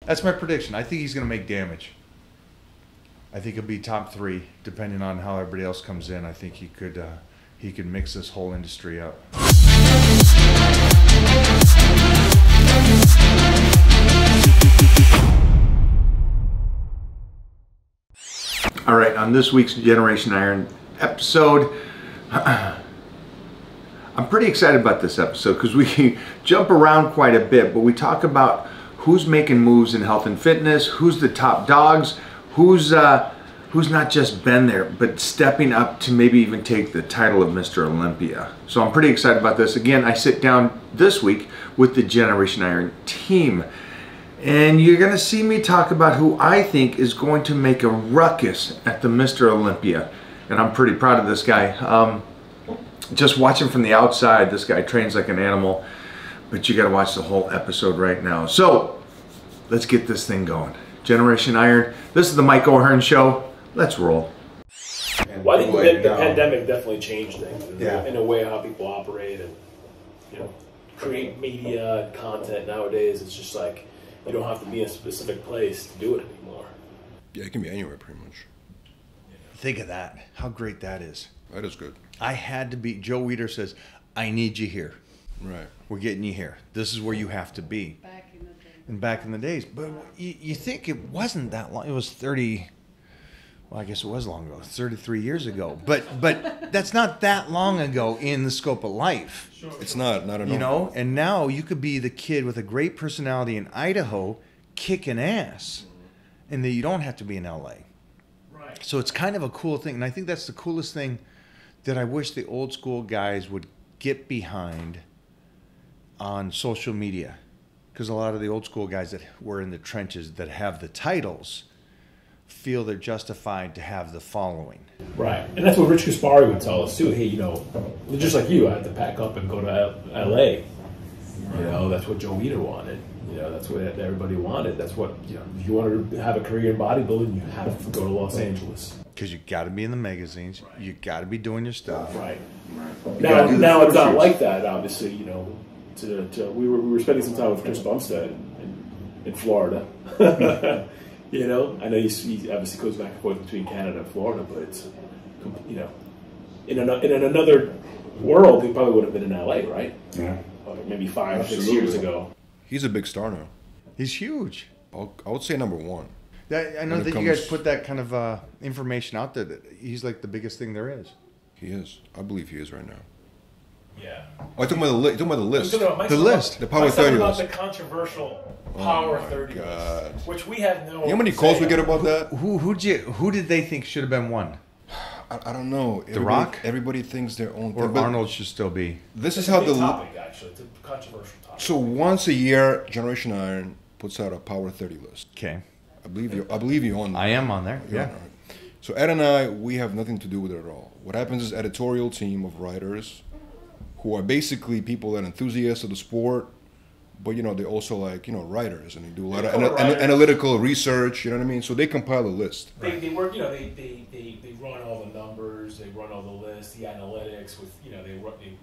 That's my prediction. I think he's going to make damage. I think he'll be top 3, depending on how everybody else comes in. I think he could mix this whole industry up. All right, on this week's Generation Iron episode, I'm pretty excited about this episode because we jump around quite a bit, but we talk about who's making moves in health and fitness, who's the top dogs, who's not just been there, but stepping up to maybe even take the title of Mr. Olympia. So I'm pretty excited about this. Again, I sit down this week with the Generation Iron team, and you're going to see me talk about who I think is going to make a ruckus at the Mr. Olympia. And I'm pretty proud of this guy. Just watching from the outside, this guy trains like an animal, but you got to watch the whole episode right now. So let's get this thing going. Generation Iron, this is the Mike O'Hearn Show. Let's roll. Well, I think the pandemic definitely changed things in a way how people operate and, you know, create media and content nowadays. It's just like you don't have to be in a specific place to do it anymore. Yeah, it can be anywhere pretty much. Think of that. How great that is. That is good. I had to be, Joe Weider says, I need you here. Right. We're getting you here. This is where you have to be. Back in the days. But you think it wasn't that long. It was 30, well, I guess it was long ago, 33 years ago. But that's not that long ago in the scope of life. Sure. It's not at all. You know, and now you could be the kid with a great personality in Idaho kicking ass, and that you don't have to be in LA. Right. So it's kind of a cool thing. And I think that's the coolest thing that I wish the old school guys would get behind on social media. Because a lot of the old school guys that were in the trenches that have the titles feel they're justified to have the following. Right. And that's what Rich Gaspari would tell us too. Hey, you know, just like you, I had to pack up and go to LA. You know, that's what Joe Weider wanted. You know, that's what everybody wanted. That's what, you know, if you wanted to have a career in bodybuilding, you have to go to Los Angeles. Because you got to be in the magazines. Right. You got to be doing your stuff. Right. Now it's not like that, obviously, you know. We were spending some time with Chris Bumstead in Florida. You know, I know he obviously goes back and forth between Canada and Florida, but it's, you know, in another world, he probably would have been in LA, right? Yeah. Maybe 5-6 years ago. He's a big star now. He's huge. I would say #1. I know that you guys put that kind of information out there. That he's like the biggest thing there is. He is. I believe he is right now. Yeah. Oh, you're talking about the list. The list. The Power 30 list. list. The controversial Power 30 list, which we have no. You know how many calls we get about that? Who did they think should have been one? I don't know. The Rock? Everybody thinks their own Or thing. Arnold should still be. This is how the topic, actually. It's a controversial topic. So once a year, Generation Iron puts out a Power 30 list. Okay. I believe you're on there. I am on there. Yeah. So Ed and I, we have nothing to do with it at all. What happens is editorial team of writers who are basically people that are enthusiasts of the sport, but, you know, they also like, you know, writers, and they do a lot of analytical research, you know what I mean? So they compile a list. They work, you know, they run all the numbers, they run all the lists, the analytics with, you know, they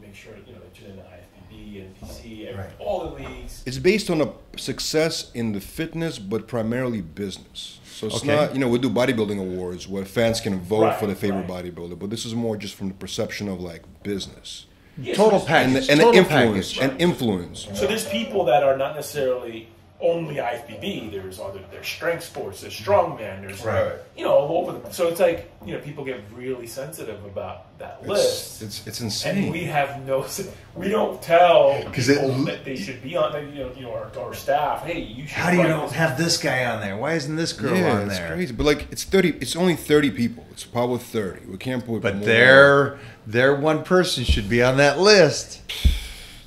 make sure, you know, they tune in the IFBB, NPC, all the leagues. It's based on a success in the fitness, but primarily business. So it's not, you know, we do bodybuilding awards where fans can vote for the favorite bodybuilder, but this is more just from the perception of like business. Yeah, total package. And the influence. So there's people that are not necessarily only IFBB. There's strength sports, there's strongman, there's you know, all over so it's like, you know, people get really sensitive about that list. It's insane. And we don't tell people that they should be on. You know, our staff. Hey, you should. How do you don't have this guy on there? Why isn't this girl on there? Yeah, it's crazy. But like, it's only 30 people. It's Power 30. We can't put. But their one person should be on that list.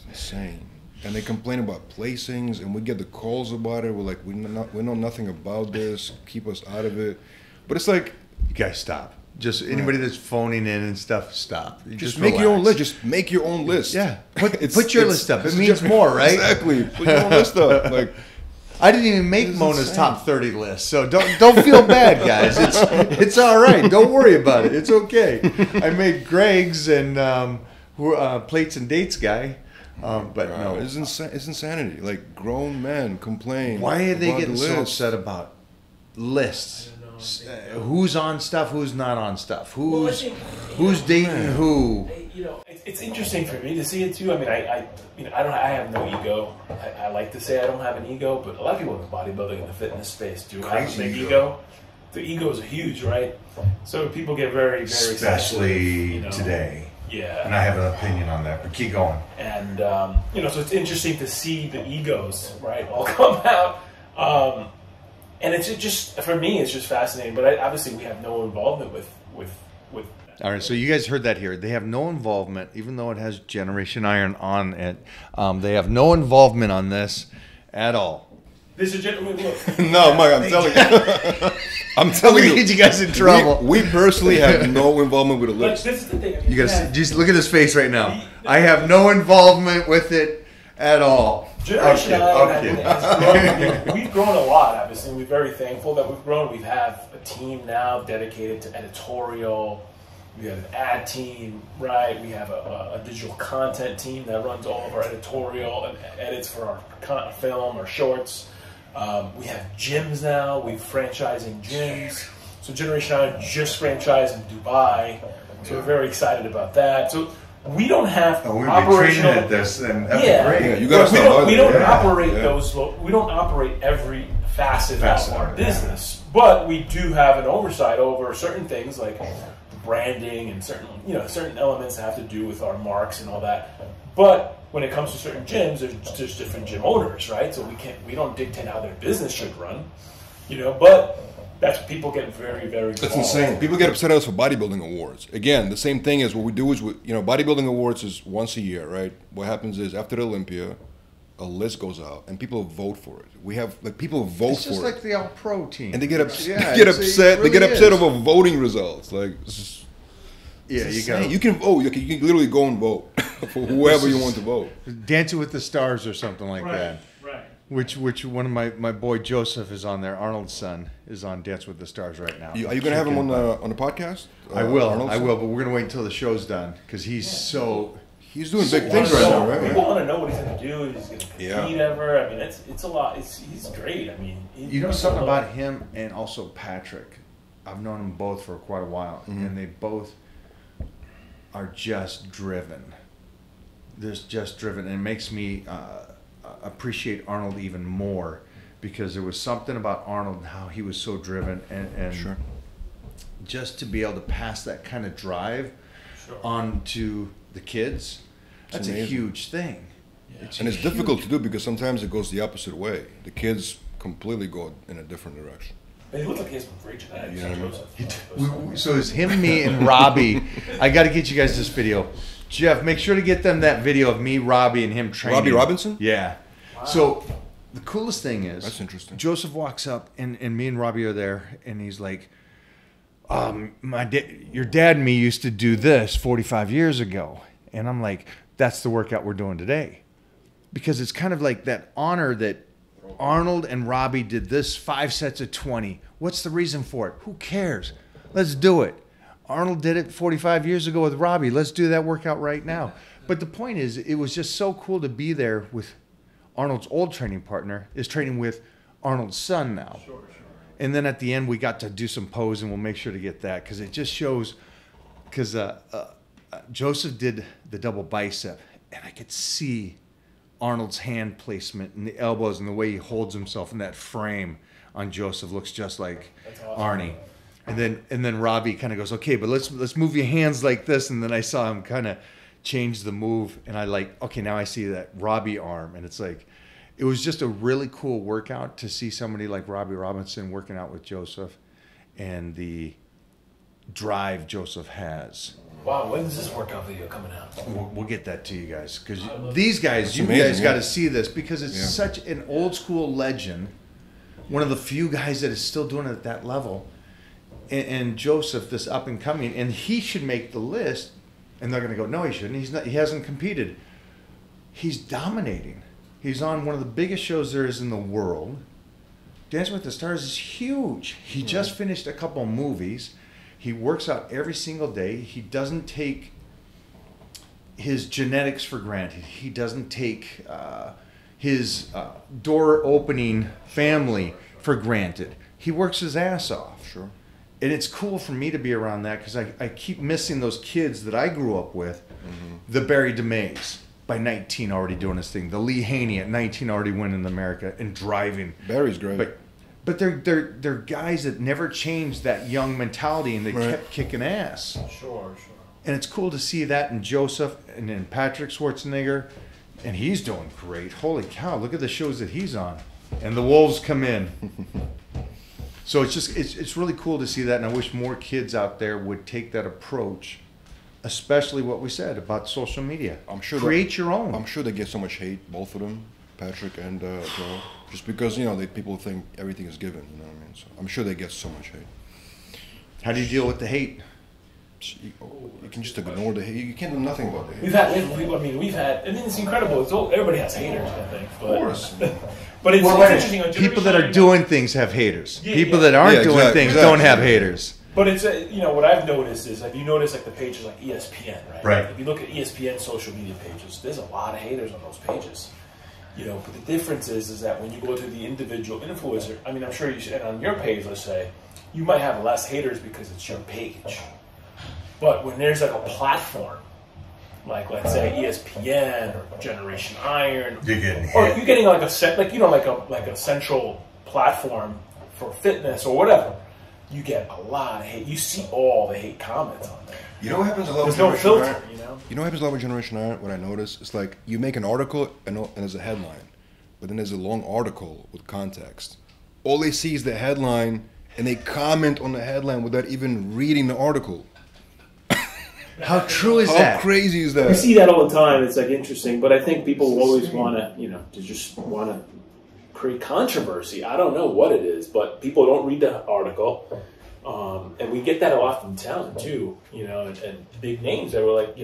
Insane. And they complain about placings, and we get the calls about it. We're like, we know nothing about this. Keep us out of it. But it's like, you guys stop. Just anybody that's phoning in and stuff, stop. Just make your own list. Just make your own list. Yeah, put your list up. It means more, right? Exactly. Put your own list up. Like, I didn't even make Mona's top 30 list, so don't feel bad, guys. It's all right. Don't worry about it. It's okay. I made Greg's and plates and dates guy. But no, it's insanity. Like grown men complain. Why are they about getting the so list. upset about lists? Who's on stuff? Who's not on stuff? Who's dating who? You know, it's interesting for me to see it too. I mean, I have no ego. I like to say I don't have an ego, but a lot of people in the bodybuilding and the fitness space do have a big ego. The egos are huge, right? So people get very, very especially today. Yeah. And I have an opinion on that, but keep going. And you know, so it's interesting to see the egos, right, all come out. And it's just, for me, it's just fascinating. But obviously, we have no involvement with. All right, so you guys heard that here. They have no involvement, even though it has Generation Iron on it. They have no involvement on this at all. This is look. No, Mike, I'm telling you. I'm telling you. Get you guys in trouble. We personally have no involvement with the list. This is the thing. You guys just look at his face right now. I have no involvement with it at all. Generation Iron has grown. We've grown a lot, obviously. We're very thankful that we've grown. We have a team now dedicated to editorial. We have an ad team, right? We have a digital content team that runs all of our editorial and edits for our film, our shorts. We have gyms now. We're franchising gyms. So Generation Iron just franchised in Dubai. So we're very excited about that. So we don't have operational. At this, and Yeah, you gotta start. We don't operate those. We don't operate every facet of our business, but we do have an oversight over certain things like branding and certain elements that have to do with our marks and all that. But when it comes to certain gyms, there's different gym owners, right? So we don't dictate how their business should run, But that's what people get very, very involved. That's insane. People get upset at us for bodybuilding awards. Again, the same thing is what we do is bodybuilding awards is once a year, right? What happens is after the Olympia, a list goes out and people vote for it. We have people vote for it. It's just like the All Pro team, and they get upset. They get upset over voting results. Like, you can vote. You can literally go and vote for whoever you want to vote. Dancing with the Stars or something like that. Right. Which one of my boy Joseph is on there. Arnold's son is on Dance with the Stars right now. Are you going to have him on the podcast? I will. But we're going to wait until the show's done because he's he's doing big things right now, right? People want to know what he's going to do. He's going to compete ever. I mean, it's a lot. He's great. I mean, something about him and also Patrick. I've known them both for quite a while, and they both are just driven. They're just driven, and it makes me appreciate Arnold even more because there was something about Arnold and how he was so driven, and sure. Just to be able to pass that kind of drive on to the kids, that's a huge thing. Yeah. It's difficult to do because sometimes it goes the opposite way. The kids completely go in a different direction. He looks like he has some great genetics. So it's him, me, and Robbie. I got to get you guys this video. Jeff, make sure to get them that video of me, Robbie, and him training. Robbie Robinson? Yeah. Wow. So the coolest thing is, that's interesting. Joseph walks up, and me and Robbie are there, and he's like, your dad and me used to do this 45 years ago. And I'm like, that's the workout we're doing today. Because it's kind of like that honor that Arnold and Robbie did this 5 sets of 20. What's the reason for it? Who cares? Let's do it. Arnold did it 45 years ago with Robbie. Let's do that workout right now. But the point is, it was just so cool to be there with Arnold's old training partner is training with Arnold's son now. Sure. And then at the end, we got to do some pose, and we'll make sure to get that because it just shows. Because Joseph did the double bicep, and I could see Arnold's hand placement and the elbows and the way he holds himself in that frame on Joseph looks just like Arnie. And then Robbie kind of goes, okay, but let's move your hands like this. And then I saw him kind of change the move, and okay, now I see that Robbie arm, and it's like, it was just a really cool workout to see somebody like Robbie Robinson working out with Joseph and the drive Joseph has. Wow, when is this workout video coming out? We'll get that to you guys because these guys, you guys got to see this because it's such an old school legend. One of the few guys that is still doing it at that level. And Joseph, this up and coming, and he should make the list. And they're going to go, no, he shouldn't. He's not. He hasn't competed. He's dominating. He's on one of the biggest shows there is in the world. Dancing with the Stars is huge. He just finished a couple movies. He works out every single day. He doesn't take his genetics for granted. He doesn't take his door opening family for granted. He works his ass off. Sure. And it's cool for me to be around that because I keep missing those kids that I grew up with. The Barry DeMays by 19 already doing his thing. The Lee Haney at 19 already winning America and driving. Barry's great. But they're guys that never changed that young mentality and they kept kicking ass. Sure. And it's cool to see that in Joseph and in Patrick Schwarzenegger. And he's doing great. Holy cow, look at the shows that he's on. And the Wolves come in. So it's really cool to see that, and I wish more kids out there would take that approach, especially what we said about social media. I'm sure create your own. I'm sure they get so much hate, both of them, Patrick and Joe, just because people think everything is given. You know what I mean? So I'm sure they get so much hate. How do you deal with the hate? You can just ignore the hate. You can't do nothing about the hate. We've had. It's incredible. Everybody has haters, I think. But, of course. But it's interesting. People that are doing things have haters. People that aren't doing things don't have haters. But it's what I've noticed is, you notice like the pages like ESPN, right? Right. If you look at ESPN social media pages, there's a lot of haters on those pages. But the difference is that when you go to the individual influencer, I'm sure you should, and on your page, let's say, you might have less haters because it's your page. But when there's like a platform, like let's say ESPN or Generation Iron, you're getting like a central platform for fitness or whatever, you get a lot of hate. You see all the hate comments on there. You know what happens a lot with Generation Iron? You know what happens a lot with Generation Iron? What I notice is like you make an article and there's a headline, but then there's a long article with context. All they see is the headline, and they comment on the headline without even reading the article. How true is that? How crazy is that? We see that all the time. It's like interesting, but I think people always want to create controversy. I don't know what it is, but people don't read the article, and we get that a lot from talent too. And big names that were like,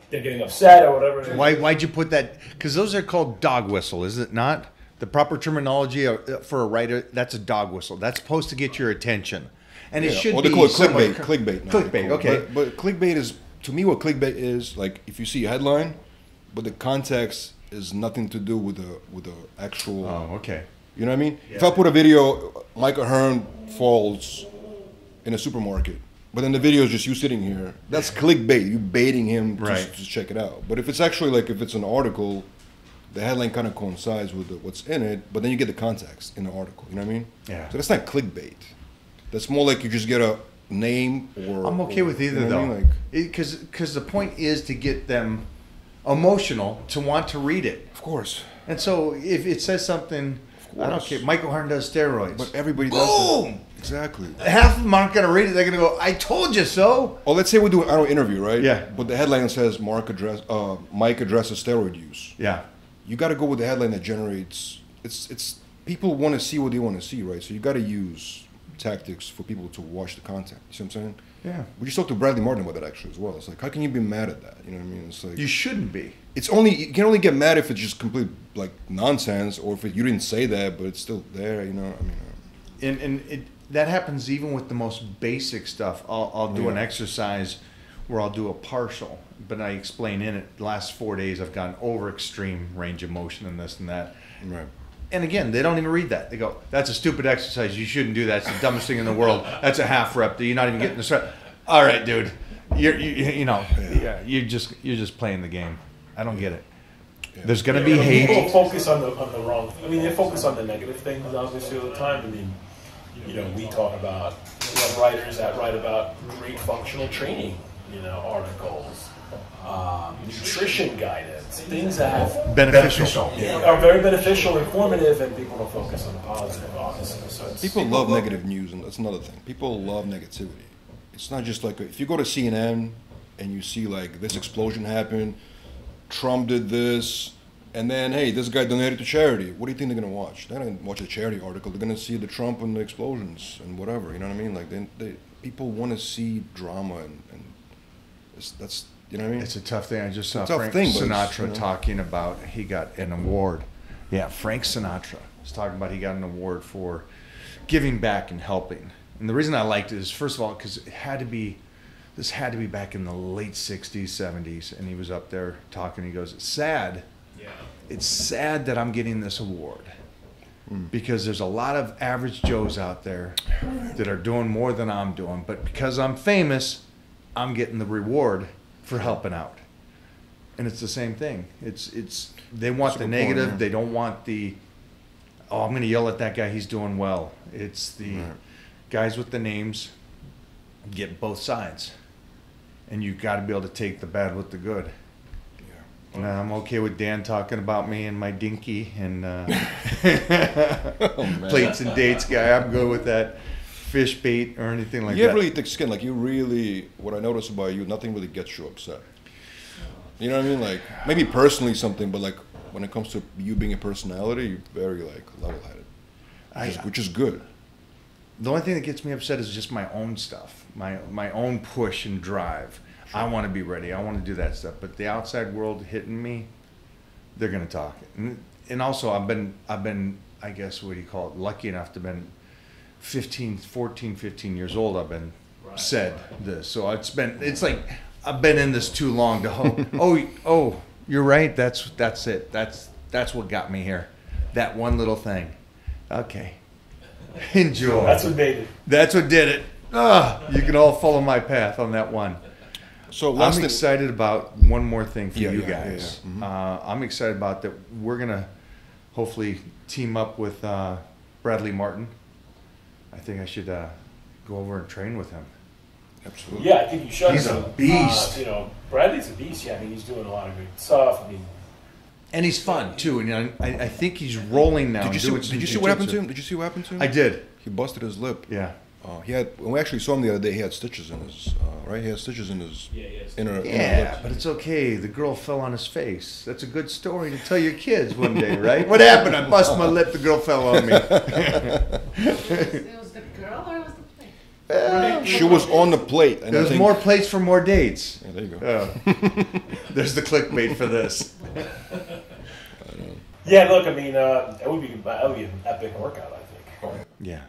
they're getting upset or whatever. Why'd you put that? Because those are called dog whistle, is it not? The proper terminology for a writer, that's a dog whistle. That's supposed to get your attention. And it should be... they call it clickbait. Clickbait, okay. But clickbait is, to me, what clickbait is, like, if you see a headline, but the context is nothing to do with the actual... Oh, okay. You know what I mean? Yeah. If I put a video, Michael Hearn falls in a supermarket, but then the video is just you sitting here, that's clickbait. You baiting him to check it out. But if it's actually, like, if it's an article, the headline kind of coincides with what's in it, but then you get the context in the article. You know what I mean? Yeah. So that's not clickbait. That's more like you just get a name or... I'm okay with either, though. Because the point is to get them emotional to want to read it. Of course. And so if it says something, I don't care. Michael Hearn does steroids. But everybody does Boom! that. Exactly. Half of them aren't going to read it. They're going to go, I told you so. Oh, let's say we do an interview, right? Yeah. But the headline says Mike addresses steroid use. Yeah. You got to go with the headline that generates... It's people want to see what they want to see, right? So you got to use tactics for people to watch the content. You see what I'm saying? Yeah. We just talked to Bradley Martin about that actually as well. It's like, how can you be mad at that? You know what I mean? It's like You shouldn't be. You can only get mad if it's just complete like nonsense, or if you didn't say that, but it's still there. You know, I mean. That happens even with the most basic stuff. I'll do an exercise where I'll do a partial, but I explain in it. The last 4 days I've gone over extreme range of motion and this and that. Right. And again, they don't even read that. They go, "That's a stupid exercise. You shouldn't do that. It's the dumbest thing in the world. That's a half rep. You're not even getting the sweat." All right, dude. You're just playing the game. I don't get it. Yeah. There's gonna be hate. People focus on the wrong. I mean, they focus on the negative things obviously all the time. I mean, we talk about writers that write about great functional training. Articles, nutrition guidance, things that have beneficial are very beneficial, informative, and people don't focus on the positive, obviously. So people love negative news, and that's another thing. People love negativity. It's not just like if you go to CNN and you see like this explosion happened, Trump did this, and then hey, this guy donated to charity. What do you think they're gonna watch? They're not gonna watch a charity article. They're gonna see the Trump and the explosions and whatever. You know what I mean? Like people want to see drama and that's. You know what I mean? It's a tough thing. I just saw Frank Sinatra talking about he got an award. Yeah, Frank Sinatra was talking about he got an award for giving back and helping. And the reason I liked it is, first of all, because it had to be This had to be back in the late 60s, 70s. And he was up there talking. He goes, it's sad. Yeah. It's sad that I'm getting this award. Because there's a lot of average Joes out there that are doing more than I'm doing. But because I'm famous, I'm getting the reward for helping out. And it's the same thing. It's they want the negative. Point, yeah. They don't want the, oh, I'm going to yell at that guy. He's doing well. It's the guys with the names get both sides. And you got to be able to take the bad with the good. And I'm okay with Dan talking about me and my dinky and plates and dates guy. I'm good with that fish bait or anything like that. You have really thick skin. Like you really, what I notice about you, nothing really gets you upset. You know what I mean? Like maybe personally something, but like when it comes to you being a personality, you're very like level-headed, which is good. The only thing that gets me upset is just my own stuff, my own push and drive. I want to be ready. I want to do that stuff. But the outside world hitting me, they're going to talk. And also, I've been, I guess, what do you call it, lucky enough to have been 14, 15 years old. I've been said this. So it's like I've been in this too long to oh, you're right. That's it. That's what got me here. That one little thing. Okay. Enjoy. That's what made it. That's what did it. You can all follow my path on that one. So I'm excited about one more thing for you guys. Yeah. Mm-hmm. I'm excited about that. We're gonna hopefully team up with Bradley Martin. I think I should go over and train with him. Absolutely. Yeah, I think you should. He's a beast. Bradley's a beast. Yeah, I mean, he's doing a lot of good stuff. I mean, and he's fun too. And I think he's rolling now. Did you see what happened to him? Did you see what happened to him? I did. He busted his lip. Yeah. When we actually saw him the other day, he had stitches in his, right? He had stitches in his inner lip. But it's okay. The girl fell on his face. That's a good story to tell your kids one day, right? What happened? I bust my lip, the girl fell on me. It was the girl or it was the plate? She was on the plate. And There's more plates for more dates. Yeah, there you go. There's the clickbait for this. yeah, look, I mean, that would be an epic workout, I think. Yeah.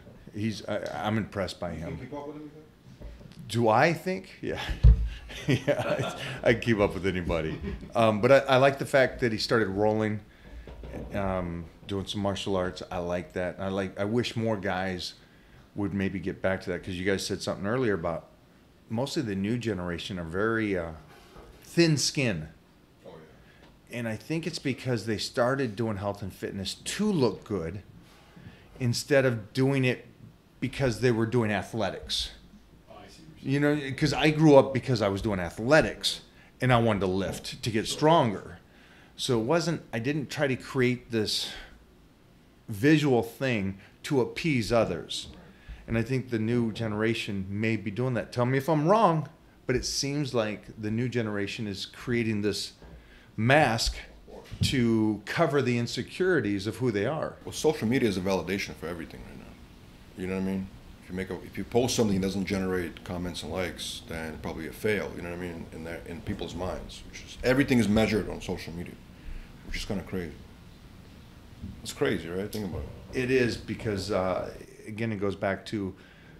I'm impressed by him. Do I think? Yeah. Yeah, I keep up with anybody. But I like the fact that he started rolling, doing some martial arts. I like that. I wish more guys would maybe get back to that, because you guys said something earlier about mostly the new generation are very thin skin. Oh, yeah. And I think it's because they started doing health and fitness to look good instead of doing it because they were doing athletics. You know, because I grew up because I was doing athletics and I wanted to lift to get stronger. So I didn't try to create this visual thing to appease others. And I think the new generation may be doing that. Tell me if I'm wrong, but it seems like the new generation is creating this mask to cover the insecurities of who they are. Well, social media is a validation for everything right now. You know what I mean? If you post something that doesn't generate comments and likes, then it's probably a fail. You know what I mean? In people's minds, everything is measured on social media, which is kind of crazy. It's crazy, right? Think about it. It is, because again, it goes back to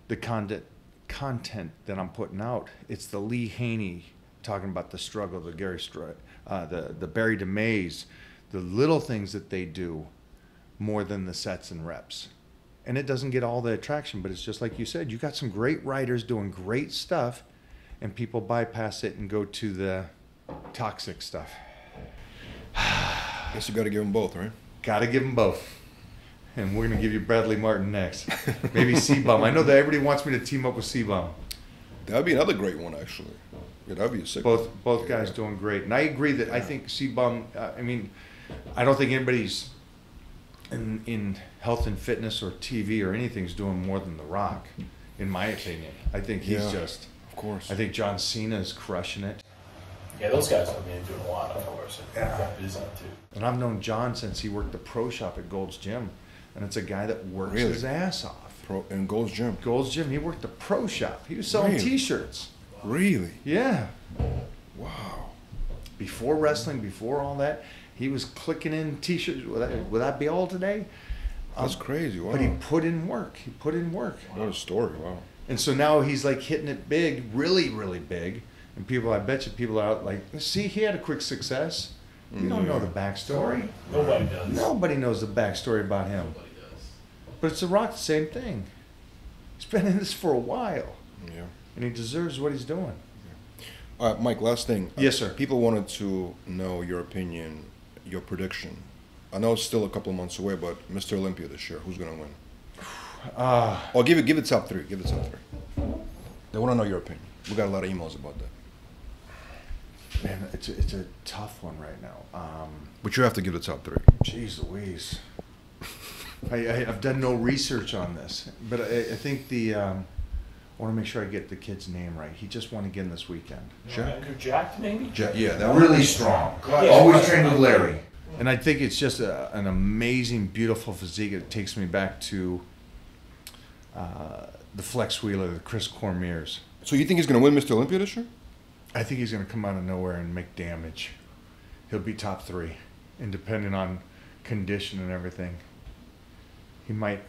the content that I'm putting out. It's the Lee Haney talking about the struggle, the Gary the Barry DeMays, the little things that they do more than the sets and reps. And it doesn't get all the attraction, but it's just like you said, you got some great writers doing great stuff, and people bypass it and go to the toxic stuff. Guess you got to give them both, right? Got to give them both. And we're going to give you Bradley Martin next. Maybe C-Bum. I know that everybody wants me to team up with C-Bum. That'd be another great one, actually. Yeah, that'd be a sick one. Both guys doing great. And I agree that I think C-Bum, I don't think anybody's in health and fitness or TV or anything's doing more than The Rock, in my opinion. I think he's just... Of course. I think John Cena is crushing it. Yeah, those guys are doing a lot, of course. Yeah. Busy too. And I've known John since he worked the pro shop at Gold's Gym. And it's a guy that works his ass off. In Gold's Gym? Gold's Gym. He worked the pro shop. He was selling T-shirts. Really? Yeah. Wow. Before wrestling, before all that, he was clicking in T-shirts. Would that be all today? That's crazy. Wow. But he put in work. What a story. Wow. And so now he's like hitting it big, really, really big. And people, I bet you people are out like, see, he had a quick success. You don't know the backstory. Nobody does. Nobody knows the backstory about him. Nobody does. But it's The Rock, the same thing. He's been in this for a while. Yeah. And he deserves what he's doing. All right, Mike, last thing. Yes, sir. People wanted to know your opinion, your prediction. I know it's still a couple of months away, but Mr. Olympia this year, who's going to win? Or give it top three. Give it top three. They want to know your opinion. We got a lot of emails about that. Man, it's a tough one right now. But you have to give the top three. Jeez Louise. I've done no research on this, but I think I want to make sure I get the kid's name right. He just won again this weekend. Jack, maybe? Jack, yeah, That really strong. Always trained with Larry. And I think it's just an amazing, beautiful physique. It takes me back to the Flex Wheeler, the Chris Cormier's. So you think he's going to win Mr. Olympia this year? I think he's going to come out of nowhere and make damage. He'll be top three, and depending on condition and everything, he might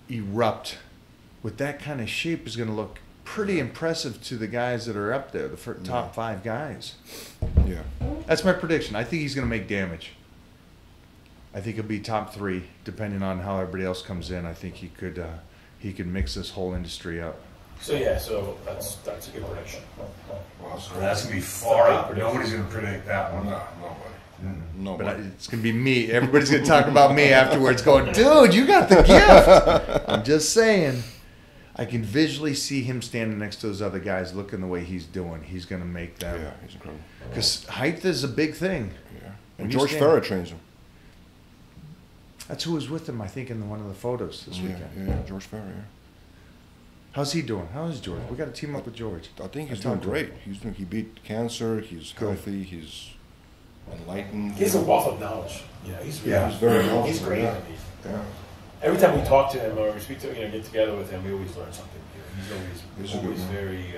erupt. With that kind of shape, is going to look pretty impressive to the guys that are up there, the top 5 guys. Yeah. That's my prediction. I think he's going to make damage. I think he'll be top 3, depending on how everybody else comes in. I think he could mix this whole industry up. So that's a good prediction. That's going to be far out. Nobody's going to predict that one. No, But it's going to be me. Everybody's going to talk about me afterwards going, dude, you got the gift. I'm just saying. I can visually see him standing next to those other guys looking the way he's doing. He's going to make them. Yeah, he's incredible. Because height is a big thing. Yeah. And George Farah trains him. That's who was with him, I think, in one of the photos this weekend. Yeah, George Farah, yeah. How's he doing? How is George? We got to team up with George. I think he's doing great. He beat cancer. He's healthy. He's enlightened. He has a wealth of knowledge. He's very knowledgeable. He's great. Yeah. Every time we talk to him or we speak to him, get together with him, we always learn something. He's always very.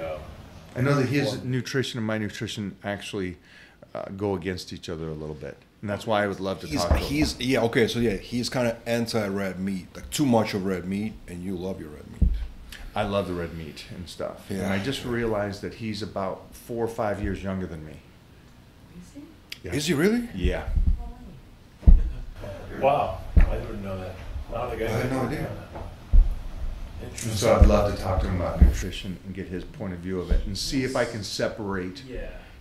I know that his nutrition and my nutrition actually go against each other a little bit, and that's why I would love to talk to him. He's kind of anti-red meat, like too much of red meat, and you love your red meat. I love the red meat and stuff, and I just realized that he's about 4 or 5 years younger than me. Is he? Yeah. Is he really? Yeah. Wow, I didn't know that. I had no idea. So I'd love to talk to him about nutrition and get his point of view of it and see if I can separate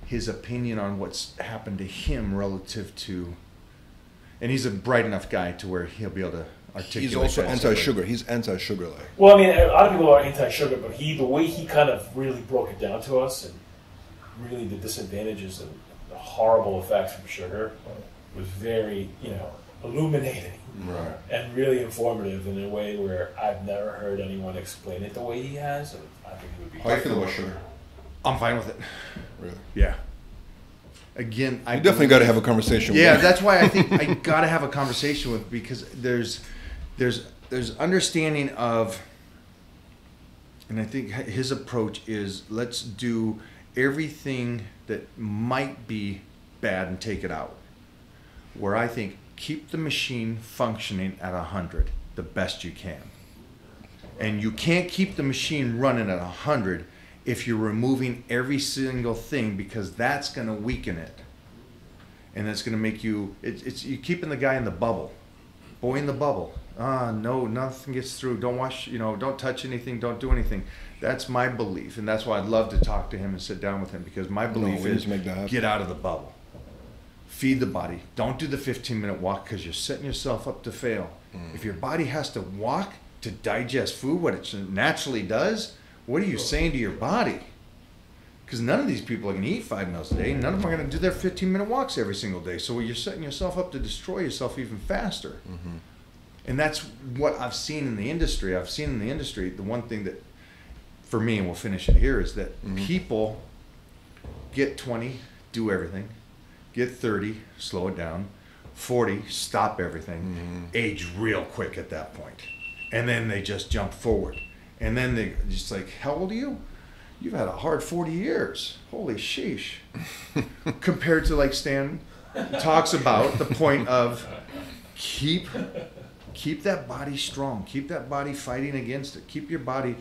his opinion on what's happened to him relative to, and he's a bright enough guy to where he'll be able to articulate. He's also that anti-sugar. He's anti-sugar like. Well, I mean, a lot of people are anti-sugar, but the way he kind of really broke it down to us and really the disadvantages and the horrible effects from sugar was very, illuminating. Right. And really informative in a way where I've never heard anyone explain it the way he has. And I think it would be. How do you feel about sugar? I'm fine with it. Really? Yeah. Again, I definitely got to have a conversation. Yeah, with that's why I think I got to have a conversation with, because there's understanding of, and I think his approach is, let's do everything that might be bad and take it out. Where I think, keep the machine functioning at 100 the best you can. And you can't keep the machine running at 100 if you're removing every single thing, because that's going to weaken it. And that's going to make you, you're keeping the guy in the bubble. Boy in the bubble. No, nothing gets through. Don't wash, don't touch anything, don't do anything. That's my belief. And that's why I'd love to talk to him and sit down with him, because my belief is get out of the bubble. Feed the body. Don't do the 15-minute walk, because you're setting yourself up to fail. If your body has to walk to digest food, what it naturally does, what are you saying to your body? Because none of these people are going to eat 5 meals a day. None of them are going to do their 15-minute walks every single day. So you're setting yourself up to destroy yourself even faster. And that's what I've seen in the industry. The one thing that, for me, and we'll finish it here, is that people get 20, do everything. Get 30, slow it down. 40, stop everything. Age real quick at that point. And then they just jump forward. And then they just like, how old are you? You've had a hard 40 years. Holy sheesh. Compared to like Stan talks about the point of keep keep that body strong. Keep that body fighting against it. Keep your body,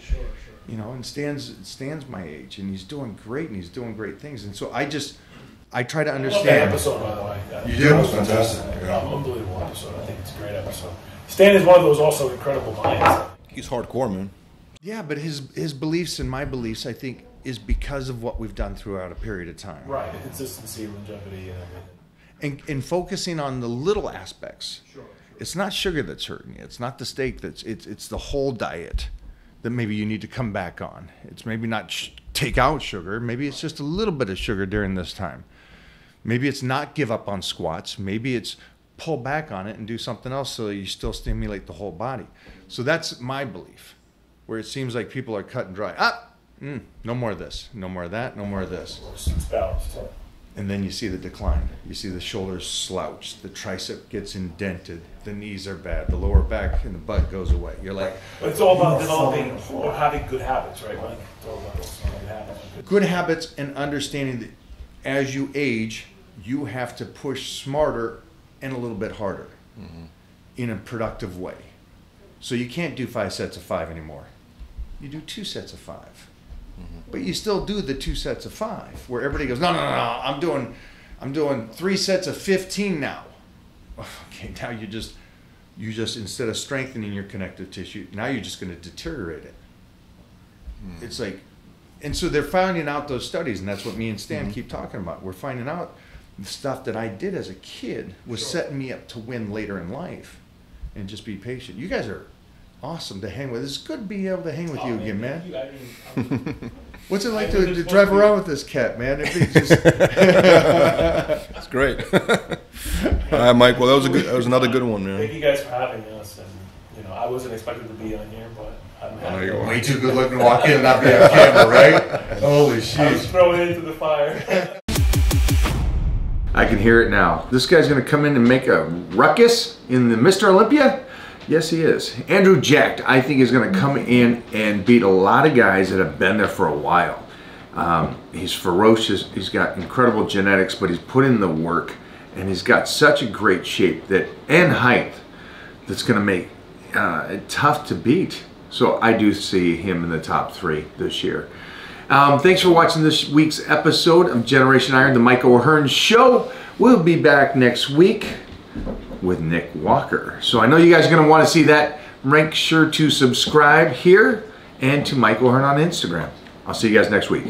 you know, and Stan's my age, and he's doing great, and he's doing great things. And so I try to understand. I love that episode, by the way. You did? It was fantastic. Yeah. Unbelievable episode. I think it's a great episode. Stan is one of those also incredible minds. He's hardcore, man. Yeah, but his beliefs and my beliefs, I think, is because of what we've done throughout a period of time. Right, the consistency, longevity, and everything. And focusing on the little aspects. Sure. It's not sugar that's hurting you. It's not the steak it's the whole diet that maybe you need to come back on. It's maybe not take out sugar. Maybe it's just a little bit of sugar during this time. Maybe it's not give up on squats. Maybe it's pull back on it and do something else so that you still stimulate the whole body. So that's my belief, where it seems like people are cut and dry. No more of this, no more of that, no more of this. It's balanced. And then you see the decline. You see the shoulders slouch, the tricep gets indented, the knees are bad, the lower back and the butt goes away. You're like... But it's all about developing or having good habits, right, Mike? It's all about good habits. Good habits and understanding that as you age, you have to push smarter and a little bit harder in a productive way. So you can't do 5 sets of 5 anymore. You do 2 sets of 5. But you still do the 2 sets of 5, where everybody goes, no, I'm doing 3 sets of 15 now. Okay, now you just instead of strengthening your connective tissue, now you're just going to deteriorate it. It's like, and so they're finding out those studies, and that's what me and Stan keep talking about. We're finding out the stuff that I did as a kid was setting me up to win later in life, and just be patient. You guys are awesome to hang with. It's good to be able to hang with you again, man. What's it like to drive around with this cat, man? It's great. All right, Mike. Well, that was another good one, man. Thank you guys for having us. And I wasn't expecting to be on here, but I'm happy. You're way too good looking to walk in and not be on camera, right? Holy shit! I was thrown into the fire. I can hear it now. This guy's gonna come in and make a ruckus in the Mr. Olympia. Yes, he is. Andrew Jacked, I think, is going to come in and beat a lot of guys that have been there for a while. He's ferocious. He's got incredible genetics, but he's put in the work, and he's got such a great shape and height that's going to make it tough to beat. So I do see him in the top 3 this year. Thanks for watching this week's episode of Generation Iron, the Mike O'Hearn Show. We'll be back next week with Nick Walker. So I know you guys are going to want to see that. Make sure to subscribe here and to Mike O'Hearn on Instagram. I'll see you guys next week.